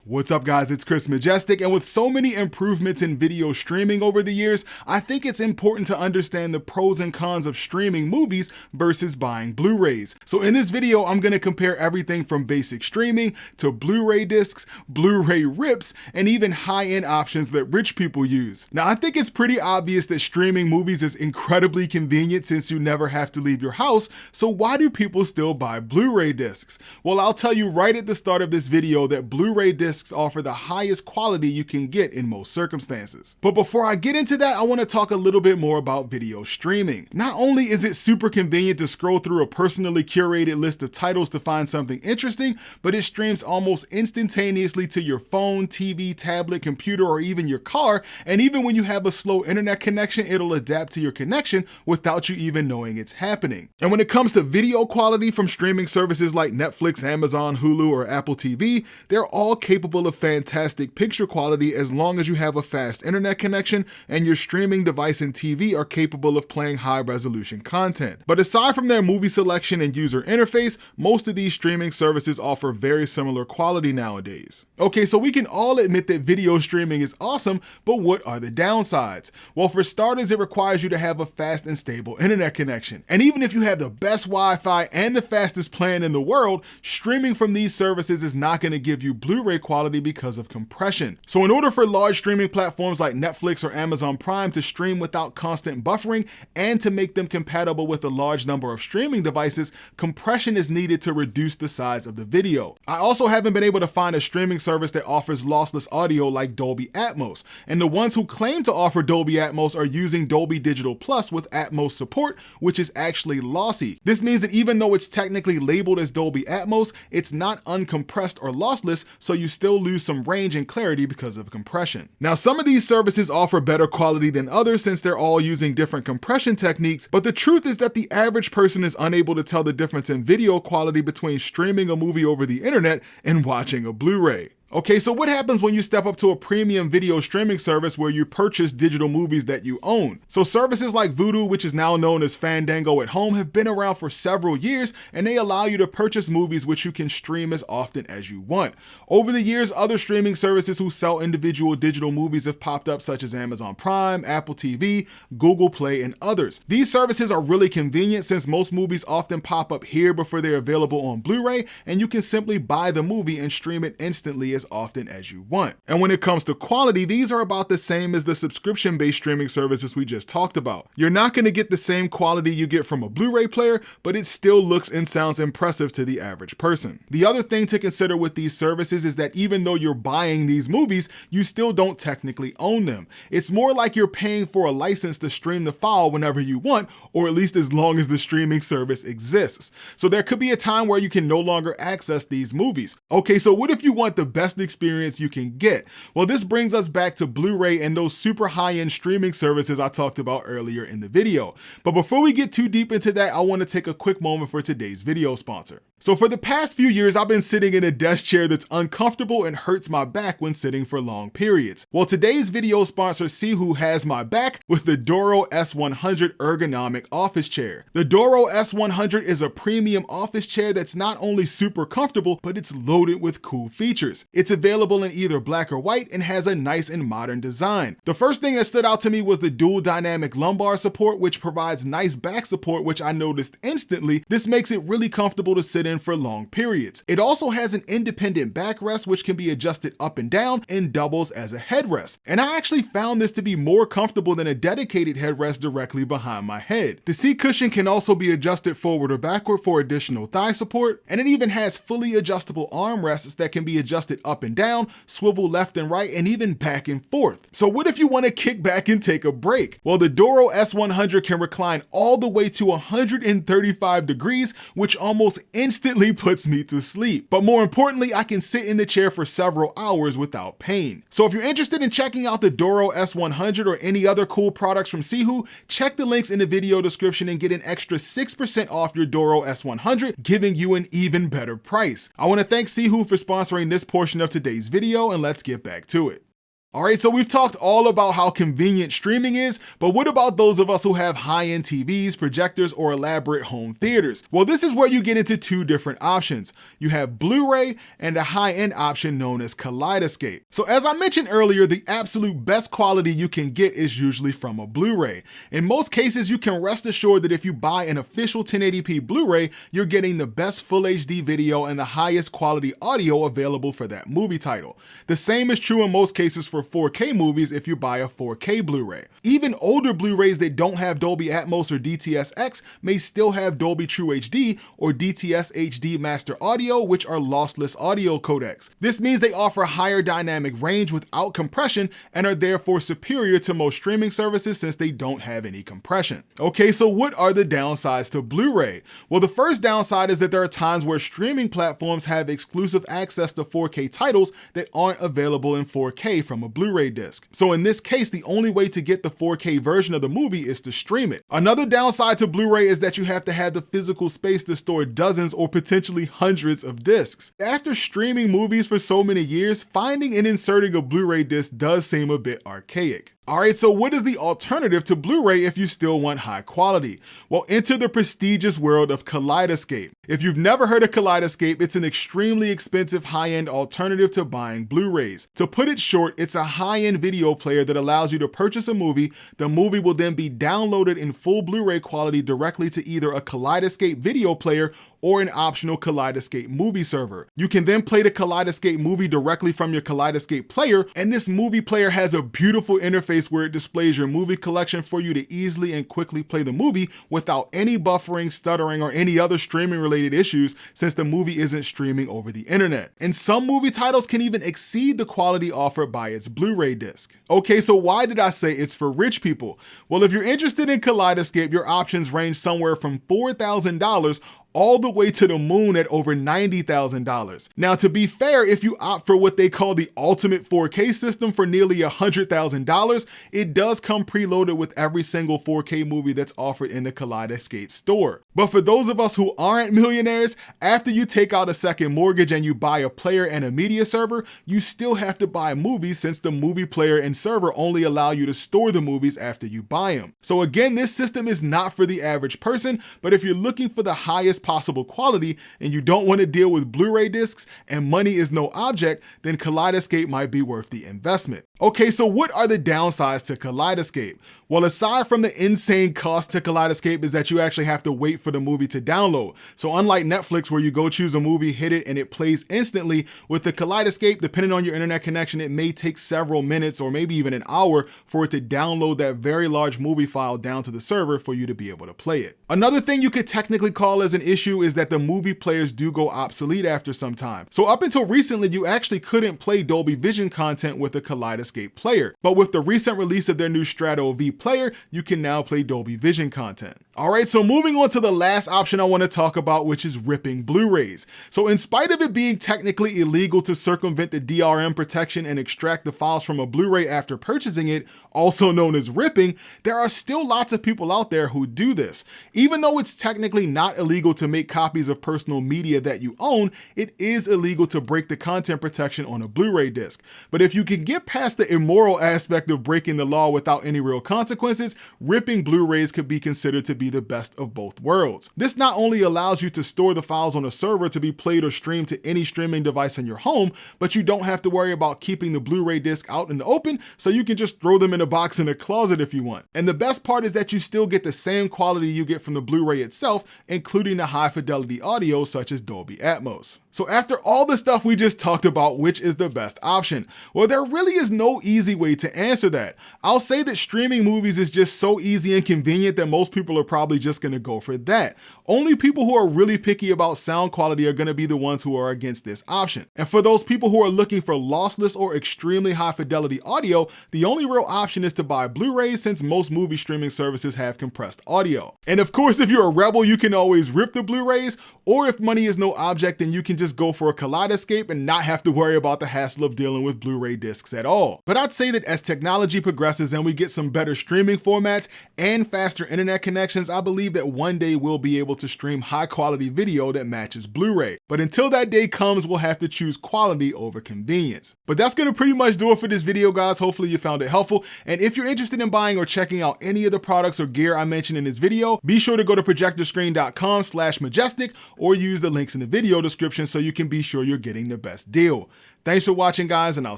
What's up guys, it's Chris Majestic, and with so many improvements in video streaming over the years, I think it's important to understand the pros and cons of streaming movies versus buying Blu-rays. So in this video, I'm going to compare everything from basic streaming to Blu-ray discs, Blu-ray rips, and even high-end options that rich people use. Now I think it's pretty obvious that streaming movies is incredibly convenient since you never have to leave your house, so why do people still buy Blu-ray discs? Well, I'll tell you right at the start of this video that Blu-ray discs offer the highest quality you can get in most circumstances. But before I get into that, I want to talk a little bit more about video streaming. Not only is it super convenient to scroll through a personally curated list of titles to find something interesting, but it streams almost instantaneously to your phone, TV, tablet, computer, or even your car, and even when you have a slow internet connection, it'll adapt to your connection without you even knowing it's happening. And when it comes to video quality from streaming services like Netflix, Amazon, Hulu, or Apple TV, they're all capable of fantastic picture quality as long as you have a fast internet connection and your streaming device and TV are capable of playing high resolution content. But aside from their movie selection and user interface, most of these streaming services offer very similar quality nowadays. Okay, so we can all admit that video streaming is awesome, but what are the downsides? Well, for starters, it requires you to have a fast and stable internet connection. And even if you have the best Wi-Fi and the fastest plan in the world, streaming from these services is not going to give you Blu-ray quality because of compression. So in order for large streaming platforms like Netflix or Amazon Prime to stream without constant buffering and to make them compatible with a large number of streaming devices, compression is needed to reduce the size of the video. I also haven't been able to find a streaming service that offers lossless audio like Dolby Atmos, and the ones who claim to offer Dolby Atmos are using Dolby Digital Plus with Atmos support, which is actually lossy. This means that even though it's technically labeled as Dolby Atmos, it's not uncompressed or lossless, so you still lose some range and clarity because of compression. Now, some of these services offer better quality than others since they're all using different compression techniques, but the truth is that the average person is unable to tell the difference in video quality between streaming a movie over the internet and watching a Blu-ray. Okay, so what happens when you step up to a premium video streaming service where you purchase digital movies that you own? So services like Vudu, which is now known as Fandango at Home, have been around for several years, and they allow you to purchase movies which you can stream as often as you want. Over the years, other streaming services who sell individual digital movies have popped up, such as Amazon Prime, Apple TV, Google Play, and others. These services are really convenient since most movies often pop up here before they're available on Blu-ray, and you can simply buy the movie and stream it instantly as often as you want. And when it comes to quality, these are about the same as the subscription-based streaming services we just talked about. You're not going to get the same quality you get from a Blu-ray player, but it still looks and sounds impressive to the average person. The other thing to consider with these services is that even though you're buying these movies, you still don't technically own them. It's more like you're paying for a license to stream the file whenever you want, or at least as long as the streaming service exists. So there could be a time where you can no longer access these movies. Okay, so what if you want the best experience you can get? Well, this brings us back to Blu-ray and those super high-end streaming services I talked about earlier in the video. But before we get too deep into that, I want to take a quick moment for today's video sponsor. So for the past few years, I've been sitting in a desk chair that's uncomfortable and hurts my back when sitting for long periods. Well, today's video sponsor, Sihoo, has my back with the Doro S100 ergonomic office chair. The Doro S100 is a premium office chair that's not only super comfortable, but it's loaded with cool features. It's available in either black or white and has a nice and modern design. The first thing that stood out to me was the dual dynamic lumbar support, which provides nice back support, which I noticed instantly. This makes it really comfortable to sit in for long periods. It also has an independent backrest, which can be adjusted up and down and doubles as a headrest. And I actually found this to be more comfortable than a dedicated headrest directly behind my head. The seat cushion can also be adjusted forward or backward for additional thigh support, and it even has fully adjustable armrests that can be adjusted up and down, swivel left and right, and even back and forth. So what if you want to kick back and take a break? Well, the Doro S100 can recline all the way to 135 degrees, which almost instantly puts me to sleep. But more importantly, I can sit in the chair for several hours without pain. So if you're interested in checking out the Doro S100 or any other cool products from Sihoo, check the links in the video description and get an extra 6% off your Doro S100, giving you an even better price. I want to thank Sihoo for sponsoring this portion of today's video, and let's get back to it. Alright, so we've talked all about how convenient streaming is, but what about those of us who have high-end TVs, projectors, or elaborate home theaters? Well, this is where you get into two different options. You have Blu-ray and a high-end option known as Kaleidescape. So as I mentioned earlier, the absolute best quality you can get is usually from a Blu-ray. In most cases, you can rest assured that if you buy an official 1080p Blu-ray, you're getting the best full HD video and the highest quality audio available for that movie title. The same is true in most cases for 4K movies if you buy a 4K Blu-ray. Even older Blu-rays that don't have Dolby Atmos or DTS:X may still have Dolby True HD or DTS HD Master Audio, which are lossless audio codecs. This means they offer higher dynamic range without compression and are therefore superior to most streaming services since they don't have any compression. Okay, so what are the downsides to Blu-ray? Well, the first downside is that there are times where streaming platforms have exclusive access to 4K titles that aren't available in 4K from a Blu-ray disc. So in this case, the only way to get the 4K version of the movie is to stream it. Another downside to Blu-ray is that you have to have the physical space to store dozens or potentially hundreds of discs. After streaming movies for so many years, finding and inserting a Blu-ray disc does seem a bit archaic. Alright, so what is the alternative to Blu-ray if you still want high quality? Well, enter the prestigious world of Kaleidescape. If you've never heard of Kaleidescape, it's an extremely expensive high-end alternative to buying Blu-rays. To put it short, it's a high-end video player that allows you to purchase a movie. The movie will then be downloaded in full Blu-ray quality directly to either a Kaleidescape video player or an optional Kaleidescape movie server. You can then play the Kaleidescape movie directly from your Kaleidescape player, and this movie player has a beautiful interface where it displays your movie collection for you to easily and quickly play the movie without any buffering, stuttering, or any other streaming related issues since the movie isn't streaming over the internet. And some movie titles can even exceed the quality offered by its Blu-ray disc. Okay, so why did I say it's for rich people? Well, if you're interested in Kaleidescape, your options range somewhere from $4,000 all the way to the moon at over $90,000. Now, to be fair, if you opt for what they call the ultimate 4K system for nearly $100,000, it does come preloaded with every single 4K movie that's offered in the Kaleidescape store. But for those of us who aren't millionaires, after you take out a second mortgage and you buy a player and a media server, you still have to buy movies since the movie player and server only allow you to store the movies after you buy them. So again, this system is not for the average person, but if you're looking for the highest possible quality and you don't want to deal with Blu-ray discs and money is no object, then Kaleidescape might be worth the investment. Okay, so what are the downsides to Kaleidescape? Well, aside from the insane cost to Kaleidescape is that you actually have to wait for the movie to download. So unlike Netflix where you go choose a movie, hit it, and it plays instantly, with the Kaleidescape, depending on your internet connection, it may take several minutes or maybe even an hour for it to download that very large movie file down to the server for you to be able to play it. Another thing you could technically call as an issue is that the movie players do go obsolete after some time. So up until recently, you actually couldn't play Dolby Vision content with a Kaleidescape player. But with the recent release of their new Strato V player, you can now play Dolby Vision content. Alright, so moving on to the last option I want to talk about, which is ripping Blu-rays. So in spite of it being technically illegal to circumvent the DRM protection and extract the files from a Blu-ray after purchasing it, also known as ripping, there are still lots of people out there who do this. Even though it's technically not illegal to make copies of personal media that you own, it is illegal to break the content protection on a Blu-ray disc. But if you can get past the immoral aspect of breaking the law without any real consequences, ripping Blu-rays could be considered to be the best of both worlds. This not only allows you to store the files on a server to be played or streamed to any streaming device in your home, but you don't have to worry about keeping the Blu-ray disc out in the open, so you can just throw them in a box in a closet if you want. And the best part is that you still get the same quality you get from the Blu-ray itself, including the high fidelity audio such as Dolby Atmos. So after all the stuff we just talked about, which is the best option? Well, there really is no easy way to answer that. I'll say that streaming movies is just so easy and convenient that most people are probably just gonna go for that. Only people who are really picky about sound quality are gonna be the ones who are against this option. And for those people who are looking for lossless or extremely high fidelity audio, the only real option is to buy Blu-rays since most movie streaming services have compressed audio. And of course, if you're a rebel, you can always rip the the Blu-rays, or if money is no object, then you can just go for a Kaleidescape and not have to worry about the hassle of dealing with Blu-ray discs at all. But I'd say that as technology progresses and we get some better streaming formats and faster internet connections, I believe that one day we'll be able to stream high quality video that matches Blu-ray. But until that day comes, we'll have to choose quality over convenience. But that's gonna pretty much do it for this video, guys. Hopefully you found it helpful. And if you're interested in buying or checking out any of the products or gear I mentioned in this video, be sure to go to projectorscreen.com/majestic or use the links in the video description so you can be sure you're getting the best deal. Thanks for watching, guys, and I'll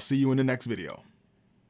see you in the next video.